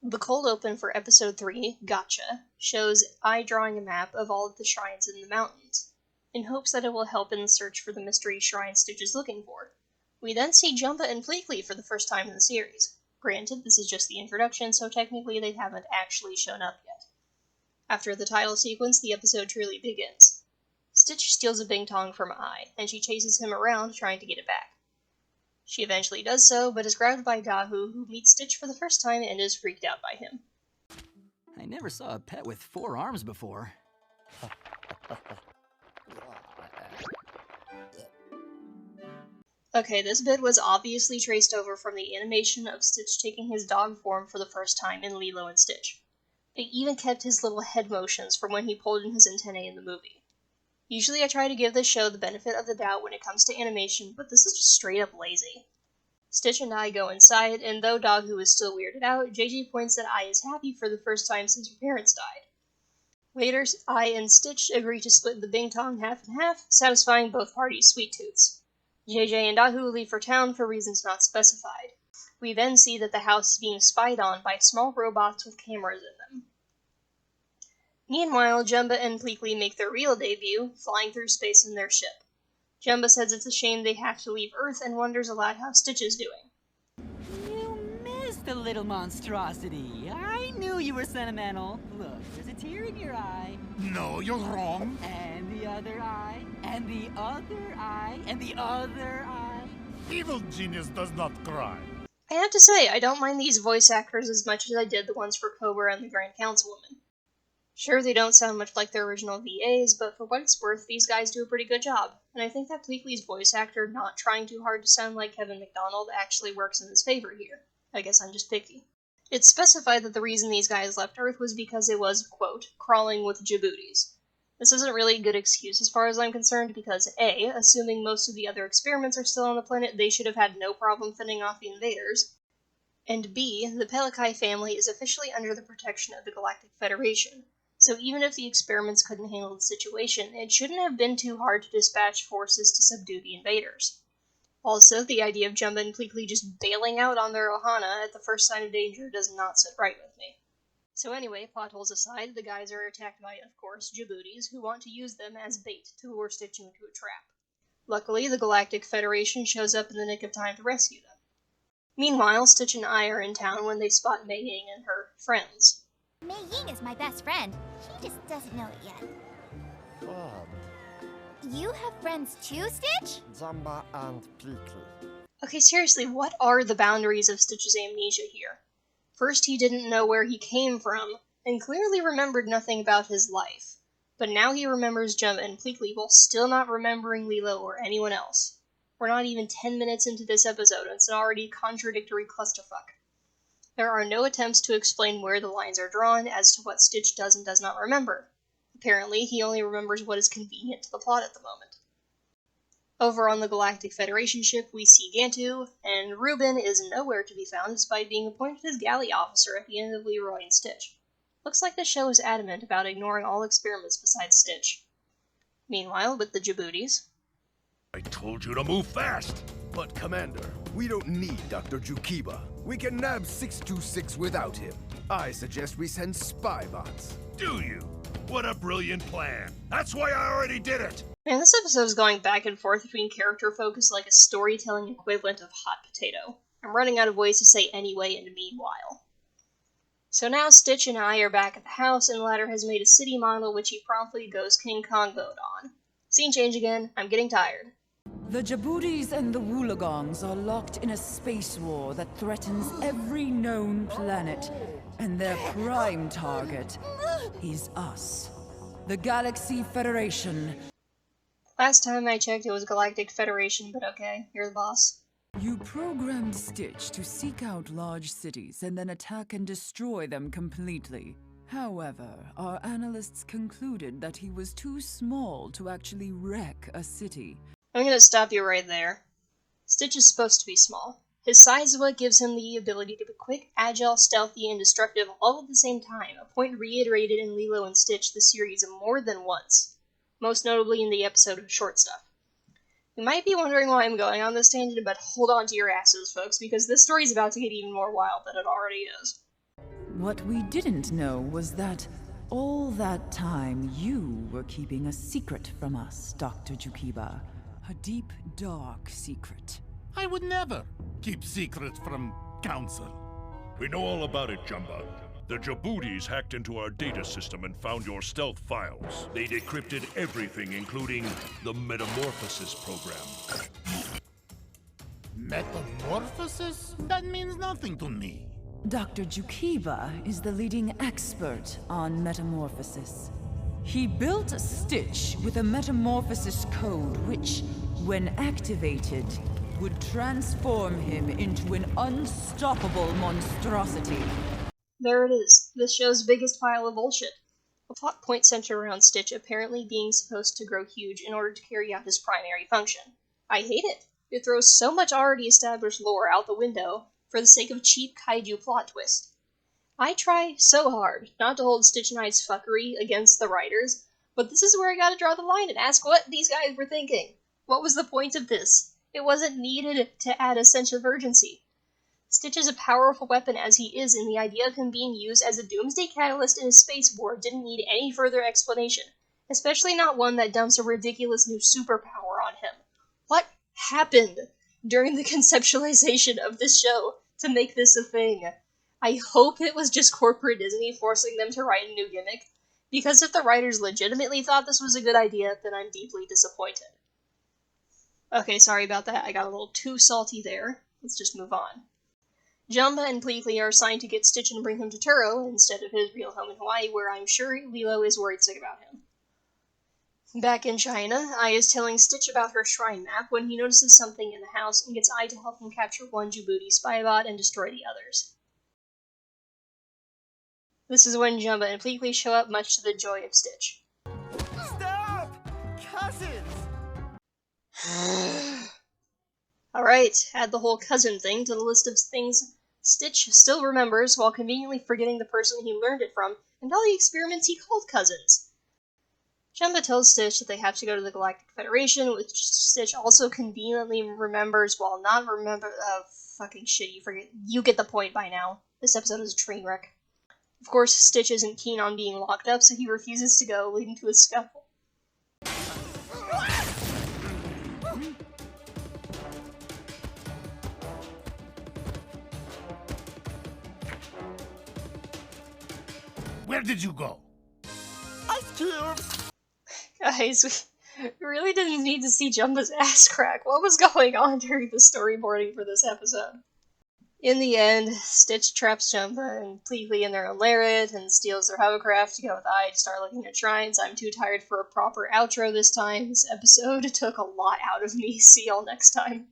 The cold open for episode 3, Gotcha, shows I drawing a map of all of the shrines in the mountains, in hopes that it will help in the search for the mystery shrine Stitch is looking for. We then see Jumba and Pleakley for the first time in the series. Granted, this is just the introduction, so technically they haven't actually shown up yet. After the title sequence, the episode truly begins. Stitch steals a Bing Tong from I, and she chases him around trying to get it back. She eventually does so, but is grabbed by Dahu, who meets Stitch for the first time and is freaked out by him. I never saw a pet with 4 arms before. Okay, this bit was obviously traced over from the animation of Stitch taking his dog form for the first time in Lilo and Stitch. They even kept his little head motions from when he pulled in his antennae in the movie. Usually I try to give this show the benefit of the doubt when it comes to animation, but this is just straight up lazy. Stitch and I go inside, and though Dahu is still weirded out, JJ points that I is happy for the first time since her parents died. Later, I and Stitch agree to split the Bing Tong half and half, satisfying both parties' sweet tooths. JJ and Dahu leave for town for reasons not specified. We then see that the house is being spied on by small robots with cameras in them. Meanwhile, Jumba and Pleakley make their real debut, flying through space in their ship. Jumba says it's a shame they have to leave Earth and wonders aloud how Stitch is doing. You missed the little monstrosity. I knew you were sentimental. Look, there's a tear in your eye. No, you're wrong. And the other eye. And the other eye. And the other eye. Evil genius does not cry. I have to say, I don't mind these voice actors as much as I did the ones for Cobra and the Grand Councilwoman. Sure, they don't sound much like their original VAs, but for what it's worth, these guys do a pretty good job, and I think that Pleakley's voice actor not trying too hard to sound like Kevin McDonald actually works in his favor here. I guess I'm just picky. It's specified that the reason these guys left Earth was because it was, quote, crawling with Djiboutis. This isn't really a good excuse as far as I'm concerned because A, assuming most of the other experiments are still on the planet, they should have had no problem fending off the invaders, and B, the Pelikai family is officially under the protection of the Galactic Federation. So even if the experiments couldn't handle the situation, it shouldn't have been too hard to dispatch forces to subdue the invaders. Also, the idea of Jumba and Pleakley just bailing out on their Ohana at the first sign of danger does not sit right with me. So anyway, plot holes aside, the guys are attacked by, of course, Djiboutis, who want to use them as bait to lure Stitch into a trap. Luckily, the Galactic Federation shows up in the nick of time to rescue them. Meanwhile, Stitch and I are in town when they spot Mei Ying and her friends. Mei Ying is my best friend. She just doesn't know it yet. You have friends too, Stitch? Jumba and Pleakley. Okay, seriously, what are the boundaries of Stitch's amnesia here? First, he didn't know where he came from, and clearly remembered nothing about his life. But now he remembers Jumba and Pleakley while still not remembering Lilo or anyone else. We're not even 10 minutes into this episode, and it's an already contradictory clusterfuck. There are no attempts to explain where the lines are drawn as to what Stitch does and does not remember. Apparently, he only remembers what is convenient to the plot at the moment. Over on the Galactic Federation ship, we see Gantu, and Reuben is nowhere to be found despite being appointed as galley officer at the end of Leroy and Stitch. Looks like the show is adamant about ignoring all experiments besides Stitch. Meanwhile, with the Djiboutis, I told you to move fast! But Commander, we don't need Dr. Jukiba. We can nab 626 without him. I suggest we send spy bots. Do you? What a brilliant plan! That's why I already did it! Man, this episode is going back and forth between character focus like a storytelling equivalent of Hot Potato. I'm running out of ways to say anyway and meanwhile. So now Stitch and I are back at the house, and Ladder has made a city model which he promptly goes King Kong mode on. Scene change again, I'm getting tired. The Djiboutis and the Woolagongs are locked in a space war that threatens every known planet, and their prime target is us. The Galaxy Federation. Last time I checked it was Galactic Federation, but okay, you're the boss. You programmed Stitch to seek out large cities and then attack and destroy them completely. However, our analysts concluded that he was too small to actually wreck a city. I'm gonna stop you right there. Stitch is supposed to be small. His size is what gives him the ability to be quick, agile, stealthy, and destructive all at the same time, a point reiterated in Lilo and Stitch the series more than once, most notably in the episode of Short Stuff. You might be wondering why I'm going on this tangent, but hold on to your asses, folks, because this story is about to get even more wild than it already is. What we didn't know was that all that time you were keeping a secret from us, Dr. Jukiba. A deep, dark secret. I would never keep secrets from Council. We know all about it, Jumba. The Djiboutis hacked into our data system and found your stealth files. They decrypted everything, including the metamorphosis program. Metamorphosis? That means nothing to me. Dr. Jukiba is the leading expert on metamorphosis. He built Stitch with a metamorphosis code which, when activated, would transform him into an unstoppable monstrosity. There it is, this show's biggest pile of bullshit. A plot point centered around Stitch apparently being supposed to grow huge in order to carry out his primary function. I hate it. It throws so much already established lore out the window for the sake of cheap kaiju plot twist. I try so hard not to hold Stitch Knight's fuckery against the writers, but this is where I gotta draw the line and ask what these guys were thinking. What was the point of this? It wasn't needed to add a sense of urgency. Stitch is a powerful weapon as he is, and the idea of him being used as a doomsday catalyst in a space war didn't need any further explanation, especially not one that dumps a ridiculous new superpower on him. What happened during the conceptualization of this show to make this a thing? I hope it was just corporate Disney forcing them to write a new gimmick, because if the writers legitimately thought this was a good idea, then I'm deeply disappointed. Okay, sorry about that, I got a little too salty there. Let's just move on. Jumba and Pleakley are assigned to get Stitch and bring him to Turo instead of his real home in Hawaii, where I'm sure Lilo is worried sick about him. Back in China, Ai is telling Stitch about her shrine map when he notices something in the house and gets Ai to help him capture one Djibouti spybot and destroy the others. This is when Jumba and Pleakley show up, much to the joy of Stitch. Stop! Cousins! Alright, add the whole cousin thing to the list of things Stitch still remembers while conveniently forgetting the person he learned it from and all the experiments he called cousins. Jumba tells Stitch that they have to go to the Galactic Federation, which Stitch also conveniently remembers while not fucking shit, you forget. You get the point by now. This episode is a train wreck. Of course, Stitch isn't keen on being locked up, so he refuses to go, leading to a scuffle. Where did you go? Ice cubes! Guys, we really didn't need to see Jumba's ass crack. What was going on during the storyboarding for this episode? In the end, Stitch traps Jumba and Pleakley in their own lariat and steals their hovercraft to go with Ai to start looking at shrines. I'm too tired for a proper outro this time. This episode took a lot out of me. See y'all next time.